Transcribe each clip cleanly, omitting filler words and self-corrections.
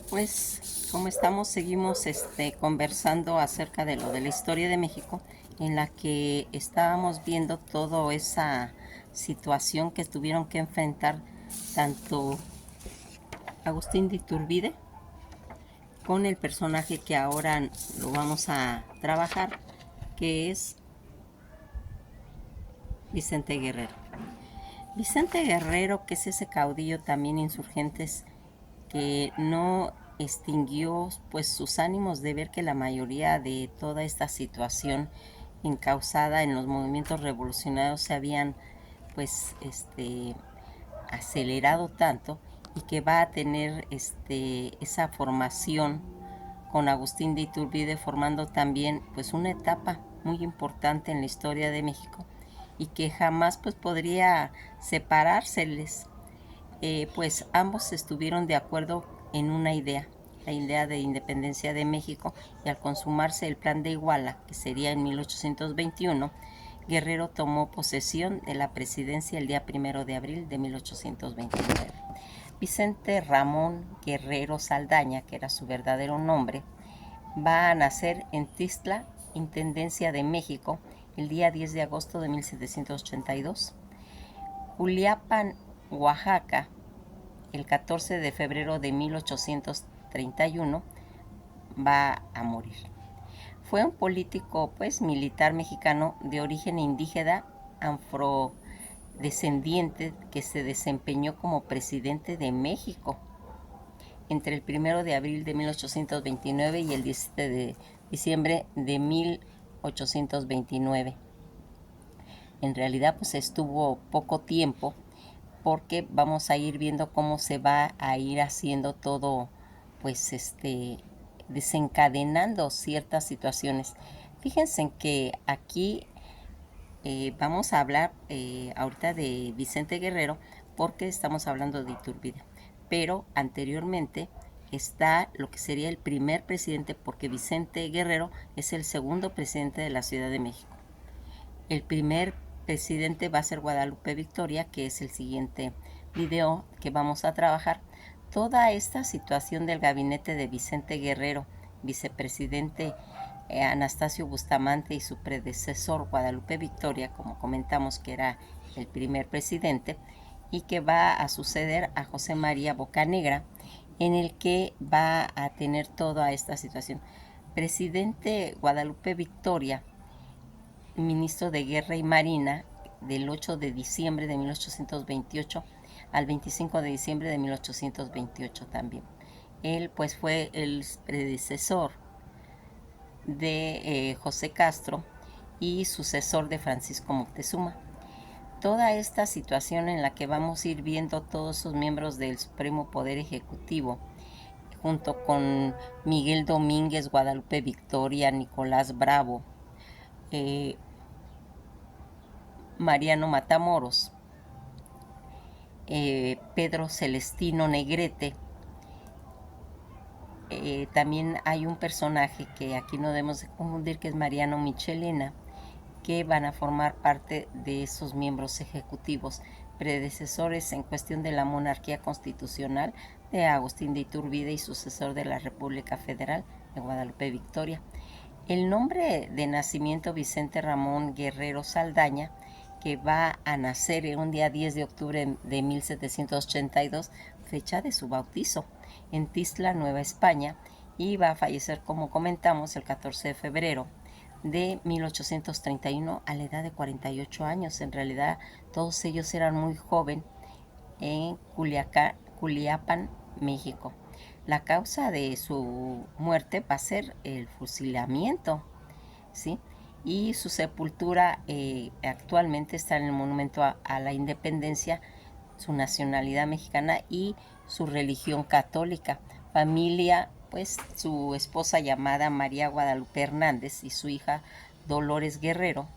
Pues como estamos, seguimos conversando acerca de lo de la historia de México, en la que estábamos viendo toda esa situación que tuvieron que enfrentar tanto Agustín de Iturbide con el personaje que ahora lo vamos a trabajar, que es Vicente Guerrero. Vicente Guerrero, que es ese caudillo también insurgentes que no extinguió pues sus ánimos de ver que la mayoría de toda esta situación encausada en los movimientos revolucionarios se habían pues acelerado tanto, y que va a tener esa formación con Agustín de Iturbide, formando también pues una etapa muy importante en la historia de México, y que jamás pues podría separárseles. Pues ambos estuvieron de acuerdo en una idea, la idea de independencia de México, y al consumarse el plan de Iguala, que sería en 1821, Guerrero tomó posesión de la presidencia el día 1 de abril de 1829. Vicente Ramón Guerrero Saldaña, que era su verdadero nombre, va a nacer en Tistla, Intendencia de México, el día 10 de agosto de 1782. Juliapan, Oaxaca, el 14 de febrero de 1831, va a morir. Fue un político pues militar mexicano de origen indígena afrodescendiente que se desempeñó como presidente de México entre el 1 de abril de 1829 y el 17 de diciembre de 1829. En realidad pues estuvo poco tiempo, porque vamos a ir viendo cómo se va a ir haciendo todo, pues desencadenando ciertas situaciones. Fíjense en que aquí vamos a hablar ahorita de Vicente Guerrero, porque estamos hablando de Iturbide, pero anteriormente está lo que sería el primer presidente, porque Vicente Guerrero es el segundo presidente de la Ciudad de México. El primer presidente va a ser Guadalupe Victoria, que es el siguiente video que vamos a trabajar. Toda esta situación del gabinete de Vicente Guerrero, vicepresidente Anastasio Bustamante y su predecesor Guadalupe Victoria, como comentamos que era el primer presidente, y que va a suceder a José María Bocanegra, en el que va a tener toda esta situación. Presidente Guadalupe Victoria, ministro de Guerra y Marina, del 8 de diciembre de 1828 al 25 de diciembre de 1828 también. Él pues fue el predecesor de José Castro y sucesor de Francisco Moctezuma. Toda esta situación en la que vamos a ir viendo todos los miembros del Supremo Poder Ejecutivo, junto con Miguel Domínguez, Guadalupe Victoria, Nicolás Bravo, Mariano Matamoros, Pedro Celestino Negrete. También hay un personaje que aquí no debemos de confundir, que es Mariano Michelena, que van a formar parte de esos miembros ejecutivos, predecesores en cuestión de la monarquía constitucional de Agustín de Iturbide y sucesor de la República Federal de Guadalupe Victoria. El nombre de nacimiento Vicente Ramón Guerrero Saldaña, que va a nacer un día 10 de octubre de 1782, fecha de su bautizo, en Tistla, Nueva España, y va a fallecer, como comentamos, el 14 de febrero de 1831 a la edad de 48 años. En realidad todos ellos eran muy jóvenes, en Culiapan, México. La causa de su muerte va a ser el fusilamiento, ¿sí? Y su sepultura actualmente está en el Monumento a la Independencia, su nacionalidad mexicana y su religión católica. Familia, pues su esposa llamada María Guadalupe Hernández y su hija Dolores Guerrero.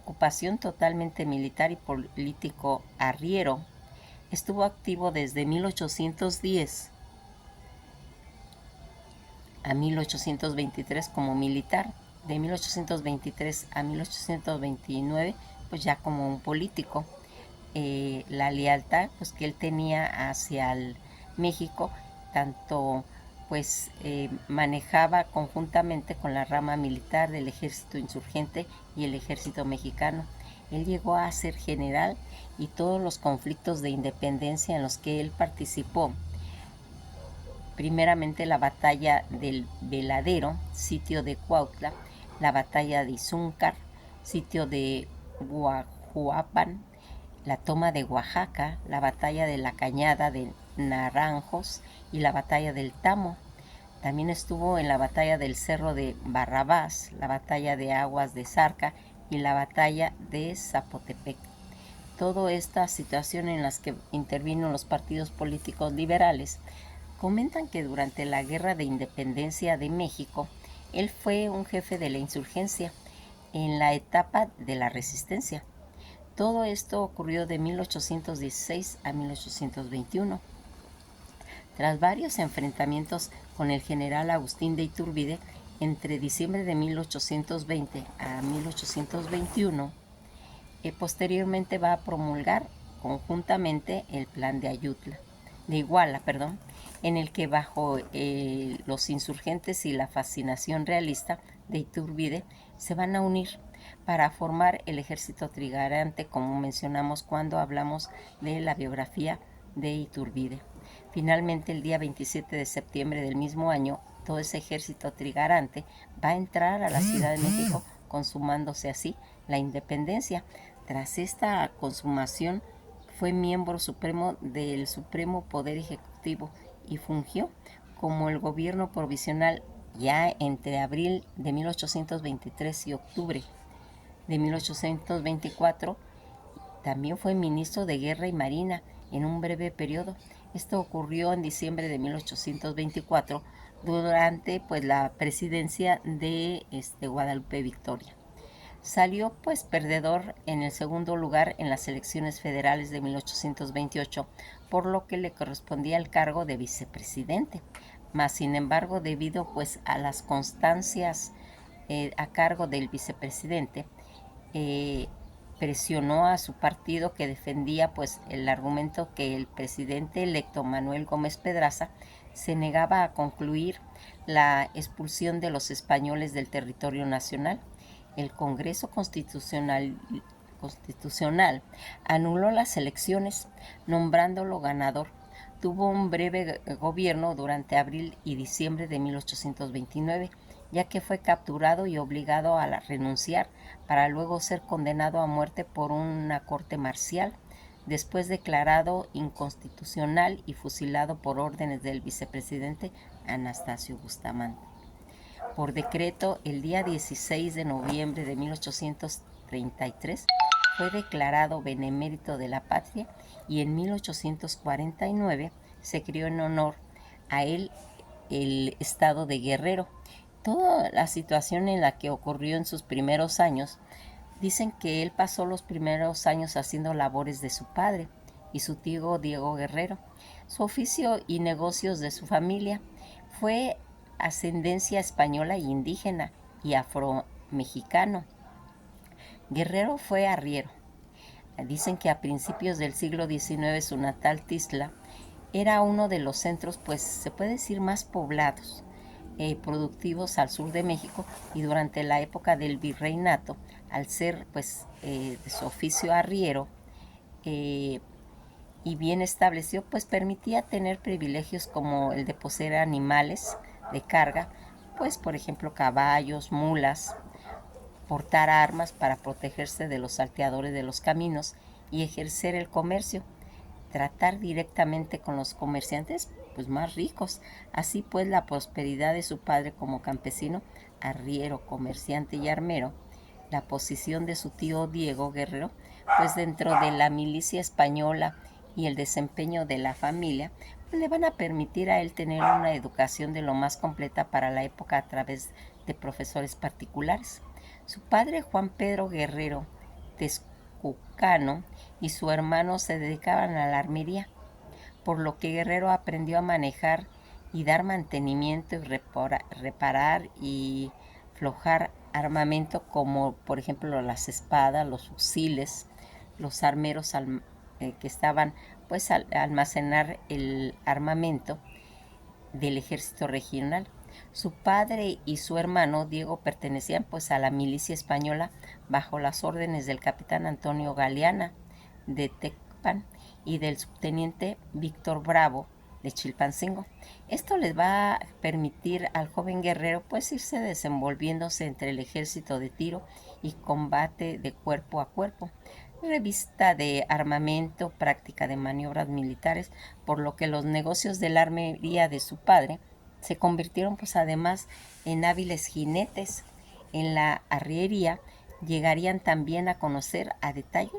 Ocupación totalmente militar y político arriero. Estuvo activo desde 1810 a 1823 como militar, de 1823 a 1829 pues ya como un político. La lealtad pues que él tenía hacia el México tanto pues manejaba conjuntamente con la rama militar del ejército insurgente y el ejército mexicano. Él llegó a ser general y todos los conflictos de independencia en los que él participó, primeramente la batalla del Veladero, sitio de Cuautla, la batalla de Izúncar, sitio de Guajuapan, la toma de Oaxaca, la batalla de la Cañada de Naranjos y la batalla del Tamo. También estuvo en la batalla del Cerro de Barrabás, la batalla de Aguas de Zarca y la batalla de Zapotepec. Toda esta situación en las que intervino los partidos políticos liberales comentan que durante la Guerra de Independencia de México, él fue un jefe de la insurgencia en la etapa de la resistencia. Todo esto ocurrió de 1816 a 1821. Tras varios enfrentamientos con el general Agustín de Iturbide, entre diciembre de 1820 a 1821, posteriormente va a promulgar conjuntamente el Plan de Iguala, en el que bajo los insurgentes y la fascinación realista de Iturbide se van a unir para formar el ejército trigarante, como mencionamos cuando hablamos de la biografía de Iturbide. Finalmente, el día 27 de septiembre del mismo año, todo ese ejército trigarante va a entrar a la Ciudad de México, consumándose así la independencia. Tras esta consumación, fue miembro supremo del Supremo Poder Ejecutivo y fungió como el gobierno provisional ya entre abril de 1823 y octubre de 1824. También fue ministro de Guerra y Marina en un breve periodo. Esto ocurrió en diciembre de 1824 durante pues la presidencia de Guadalupe Victoria. Salió pues perdedor en el segundo lugar en las elecciones federales de 1828, por lo que le correspondía el cargo de vicepresidente. Mas sin embargo, debido pues a las constancias a cargo del vicepresidente, presionó a su partido, que defendía pues el argumento que el presidente electo Manuel Gómez Pedraza se negaba a concluir la expulsión de los españoles del territorio nacional. El Congreso Constitucional anuló las elecciones, nombrándolo ganador. Tuvo un breve gobierno durante abril y diciembre de 1829, ya que fue capturado y obligado a renunciar para luego ser condenado a muerte por una corte marcial, después declarado inconstitucional y fusilado por órdenes del vicepresidente Anastasio Bustamante. Por decreto, el día 16 de noviembre de 1833 fue declarado benemérito de la patria y en 1849 se creó en honor a él el estado de Guerrero. Toda la situación en la que ocurrió en sus primeros años, dicen que él pasó los primeros años haciendo labores de su padre y su tío Diego Guerrero. Su oficio y negocios de su familia fue ascendencia española e indígena y afromexicano. Guerrero fue arriero. Dicen que a principios del siglo XIX su natal Tizla era uno de los centros, pues se puede decir, más poblados, productivos al sur de México, y durante la época del virreinato, al ser pues de su oficio arriero y bien establecido, pues permitía tener privilegios como el de poseer animales de carga, pues por ejemplo caballos, mulas, portar armas para protegerse de los salteadores de los caminos y ejercer el comercio, tratar directamente con los comerciantes pues más ricos. Así pues, la prosperidad de su padre como campesino, arriero, comerciante y armero, la posición de su tío Diego Guerrero pues dentro de la milicia española y el desempeño de la familia, pues le van a permitir a él tener una educación de lo más completa para la época a través de profesores particulares. Su padre, Juan Pedro Guerrero Texcucano, y su hermano se dedicaban a la armería, por lo que Guerrero aprendió a manejar y dar mantenimiento y reparar y flojar armamento, como por ejemplo las espadas, los fusiles, los armeros que estaban pues al almacenar el armamento, del ejército regional. Su padre y su hermano Diego pertenecían pues a la milicia española bajo las órdenes del capitán Antonio Galeana de Tecpan y del subteniente Víctor Bravo de Chilpancingo. Esto les va a permitir al joven guerrero pues irse desenvolviéndose entre el ejército de tiro y combate de cuerpo a cuerpo, revista de armamento, práctica de maniobras militares, por lo que los negocios de la armería de su padre se convirtieron pues además en hábiles jinetes. En la arriería llegarían también a conocer a detalle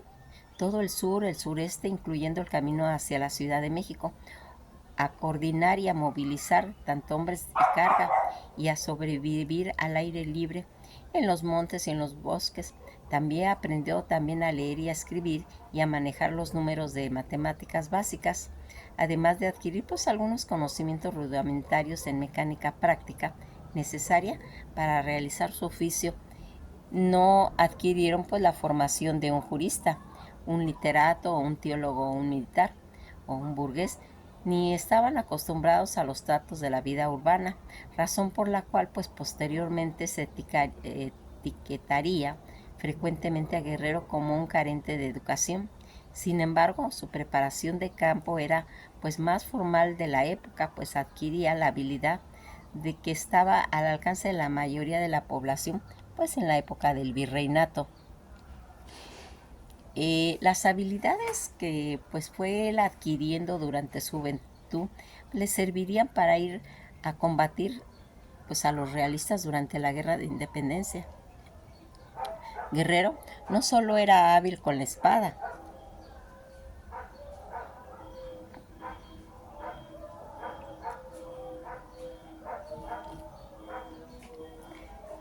todo el sur, el sureste, incluyendo el camino hacia la Ciudad de México, a coordinar y a movilizar tanto hombres y carga y a sobrevivir al aire libre en los montes y en los bosques. También aprendió a leer y a escribir y a manejar los números de matemáticas básicas, además de adquirir pues algunos conocimientos rudimentarios en mecánica práctica necesaria para realizar su oficio. No adquirieron pues la formación de un jurista, un literato o un teólogo o un militar o un burgués, ni estaban acostumbrados a los tratos de la vida urbana, razón por la cual pues posteriormente se etiquetaría frecuentemente a Guerrero como un carente de educación. Sin embargo, su preparación de campo era pues más formal de la época, pues adquiría la habilidad de que estaba al alcance de la mayoría de la población pues en la época del virreinato. Las habilidades que pues fue él adquiriendo durante su juventud le servirían para ir a combatir pues a los realistas durante la Guerra de Independencia. Guerrero no solo era hábil con la espada,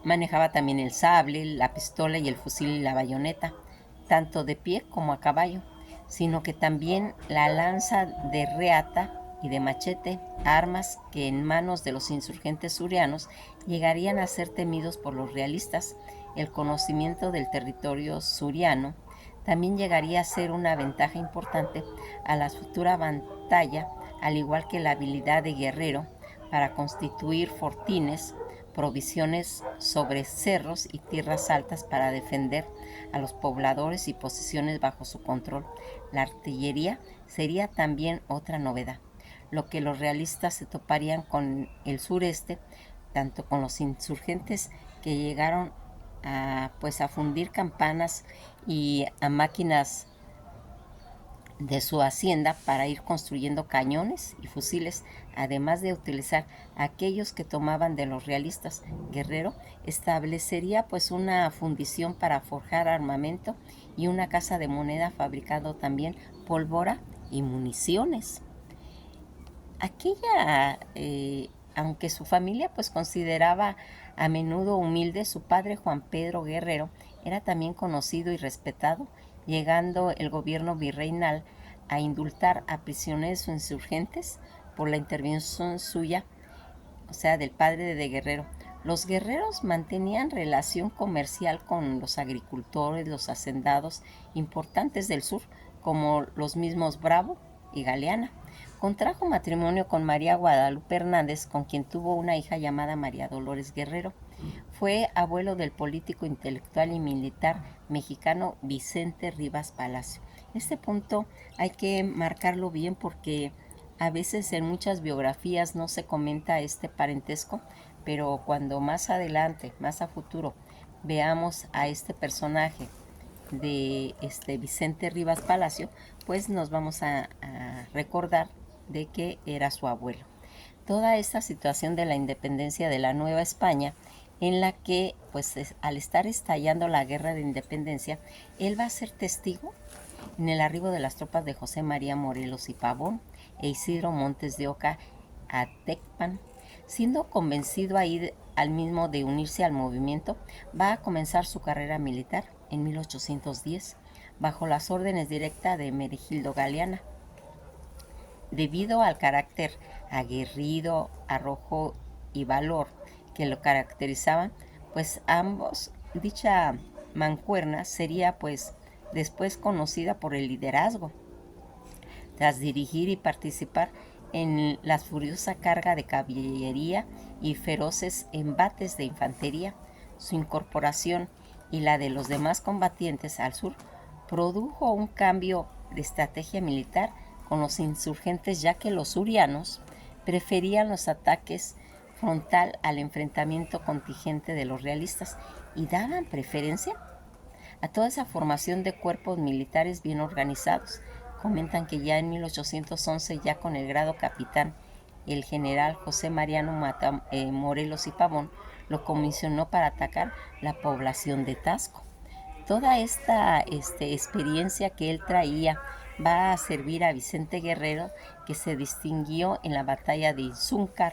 manejaba también el sable, la pistola y el fusil y la bayoneta, tanto de pie como a caballo, sino que también la lanza de reata y de machete, armas que en manos de los insurgentes surianos llegarían a ser temidos por los realistas. El conocimiento del territorio suriano también llegaría a ser una ventaja importante a la futura batalla, al igual que la habilidad de guerrero para constituir fortines, provisiones sobre cerros y tierras altas para defender a los pobladores y posesiones bajo su control. La artillería sería también otra novedad, lo que los realistas se toparían con el sureste, tanto con los insurgentes que llegaron a fundir campanas y a máquinas de su hacienda para ir construyendo cañones y fusiles, además de utilizar aquellos que tomaban de los realistas. Guerrero establecería pues una fundición para forjar armamento y una casa de moneda fabricando también pólvora y municiones. Aunque su familia pues consideraba a menudo humilde, su padre Juan Pedro Guerrero era también conocido y respetado, llegando el gobierno virreinal a indultar a prisioneros insurgentes por la intervención suya, o sea, del padre de Guerrero. Los guerreros mantenían relación comercial con los agricultores, los hacendados importantes del sur, como los mismos Bravo y Galeana. Contrajo matrimonio con María Guadalupe Hernández, con quien tuvo una hija llamada María Dolores Guerrero. Fue abuelo del político, intelectual y militar mexicano Vicente Rivas Palacio. Este punto hay que marcarlo bien porque a veces en muchas biografías no se comenta este parentesco, pero cuando más adelante, más a futuro, veamos a este personaje de Vicente Rivas Palacio, pues nos vamos a recordar de que era su abuelo. Toda esta situación de la independencia de la Nueva España, en la que pues al estar estallando la guerra de independencia, él va a ser testigo en el arribo de las tropas de José María Morelos y Pavón e Isidro Montes de Oca a Tecpan. Siendo convencido ahí al mismo de unirse al movimiento, va a comenzar su carrera militar en 1810 bajo las órdenes directas de Meregildo Galeana. Debido al carácter aguerrido, arrojo y valor que lo caracterizaban, pues dicha mancuerna sería pues después conocida por el liderazgo. Tras dirigir y participar en la furiosa carga de caballería y feroces embates de infantería. Su incorporación y la de los demás combatientes al sur produjo un cambio de estrategia militar con los insurgentes, ya que los surianos preferían los ataques frontal al enfrentamiento contingente de los realistas y daban preferencia a toda esa formación de cuerpos militares bien organizados. Comentan que ya en 1811, ya con el grado capitán, el general José Mariano Morelos y Pavón lo comisionó para atacar la población de Tasco. Toda esta experiencia que él traía va a servir a Vicente Guerrero, que se distinguió en la batalla de Izúncar,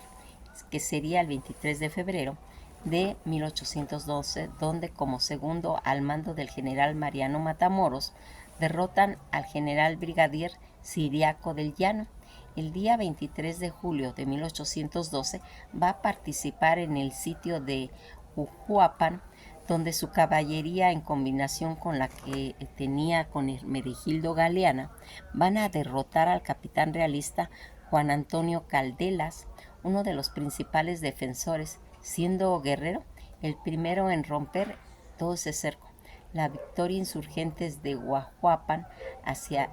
que sería el 23 de febrero de 1812, donde como segundo al mando del general Mariano Matamoros derrotan al general brigadier Ciriaco del Llano. El día 23 de julio de 1812 va a participar en el sitio de Ujuapan, donde su caballería, en combinación con la que tenía con Hermenegildo Galeana, van a derrotar al capitán realista Juan Antonio Caldelas, uno de los principales defensores, siendo Guerrero el primero en romper todo ese cerco. La victoria insurgentes de Huajuapan hacía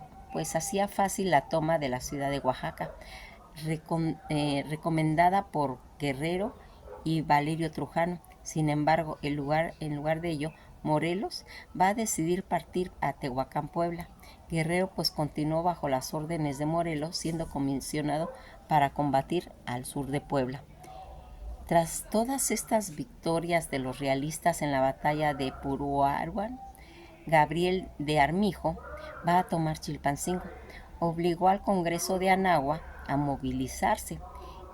fácil la toma de la ciudad de Oaxaca, recomendada por Guerrero y Valerio Trujano. Sin embargo, en lugar de ello, Morelos va a decidir partir a Tehuacán, Puebla. Guerrero pues continuó bajo las órdenes de Morelos, siendo comisionado para combatir al sur de Puebla. Tras todas estas victorias de los realistas en la batalla de Puruáruan, Gabriel de Armijo va a tomar Chilpancingo. Obligó al Congreso de Anáhuac a movilizarse.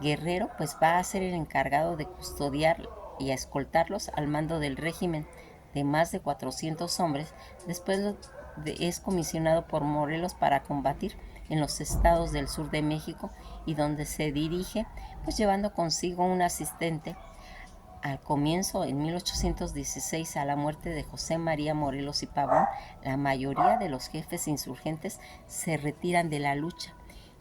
Guerrero pues va a ser el encargado de custodiar y a escoltarlos al mando del régimen de más de 400 hombres. Después es comisionado por Morelos para combatir en los estados del sur de México, y donde se dirige pues llevando consigo un asistente. Al comienzo, en 1816, a la muerte de José María Morelos y Pavón, la mayoría de los jefes insurgentes se retiran de la lucha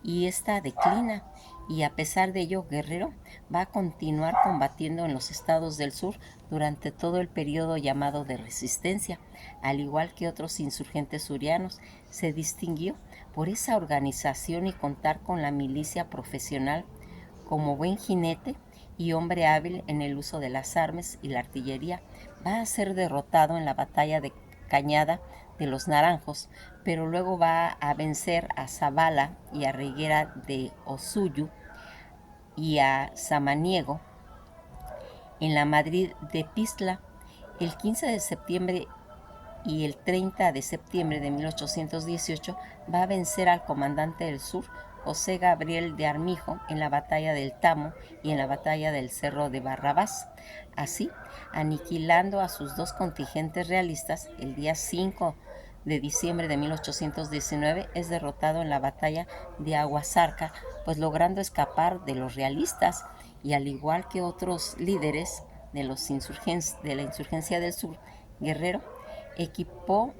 y esta declina, y a pesar de ello Guerrero va a continuar combatiendo en los estados del sur durante todo el periodo llamado de resistencia. Al igual que otros insurgentes surianos, se distinguió por esa organización y contar con la milicia profesional. Como buen jinete y hombre hábil en el uso de las armas y la artillería, va a ser derrotado en la batalla de Cañada de los Naranjos, pero luego va a vencer a Zavala y a Reguera de Osuyu y a Samaniego en la Madrid de Pistla. El 15 de septiembre y el 30 de septiembre de 1818 va a vencer al comandante del sur, José Gabriel de Armijo, en la batalla del Tamo y en la batalla del Cerro de Barrabás. Así, aniquilando a sus dos contingentes realistas, el día 5 de diciembre de 1819 es derrotado en la batalla de Aguasarca, pues logrando escapar de los realistas, y al igual que otros líderes de la insurgencia del sur, Guerrero equipó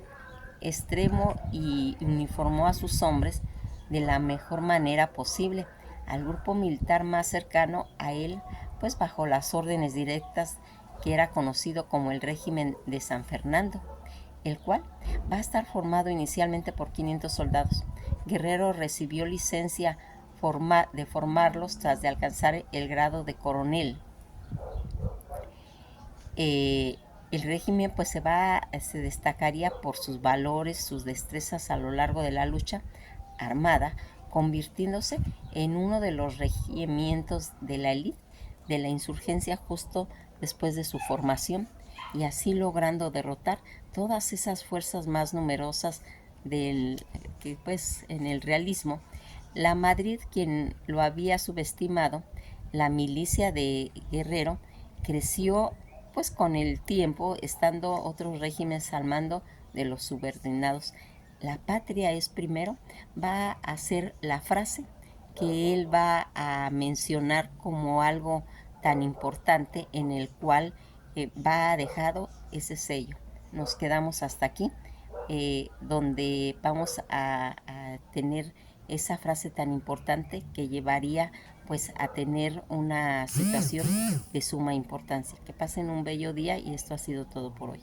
extremo y uniformó a sus hombres de la mejor manera posible al grupo militar más cercano a él, pues bajo las órdenes directas, que era conocido como el régimen de San Fernando, el cual va a estar formado inicialmente por 500 soldados. Guerrero recibió licencia de formarlos tras de alcanzar el grado de coronel. El régimen pues se destacaría por sus valores, sus destrezas a lo largo de la lucha armada, convirtiéndose en uno de los regimientos de la élite de la insurgencia justo después de su formación, y así logrando derrotar todas esas fuerzas más numerosas que pues en el realismo. La Madrid, quien lo había subestimado, la milicia de Guerrero creció pues con el tiempo, estando otros regímenes al mando de los subordinados. La patria es primero va a ser la frase que él va a mencionar como algo tan importante, en el cual va dejado ese sello. Nos quedamos hasta aquí, donde vamos a tener esa frase tan importante que llevaría pues a tener una situación de suma importancia. Que pasen un bello día y esto ha sido todo por hoy.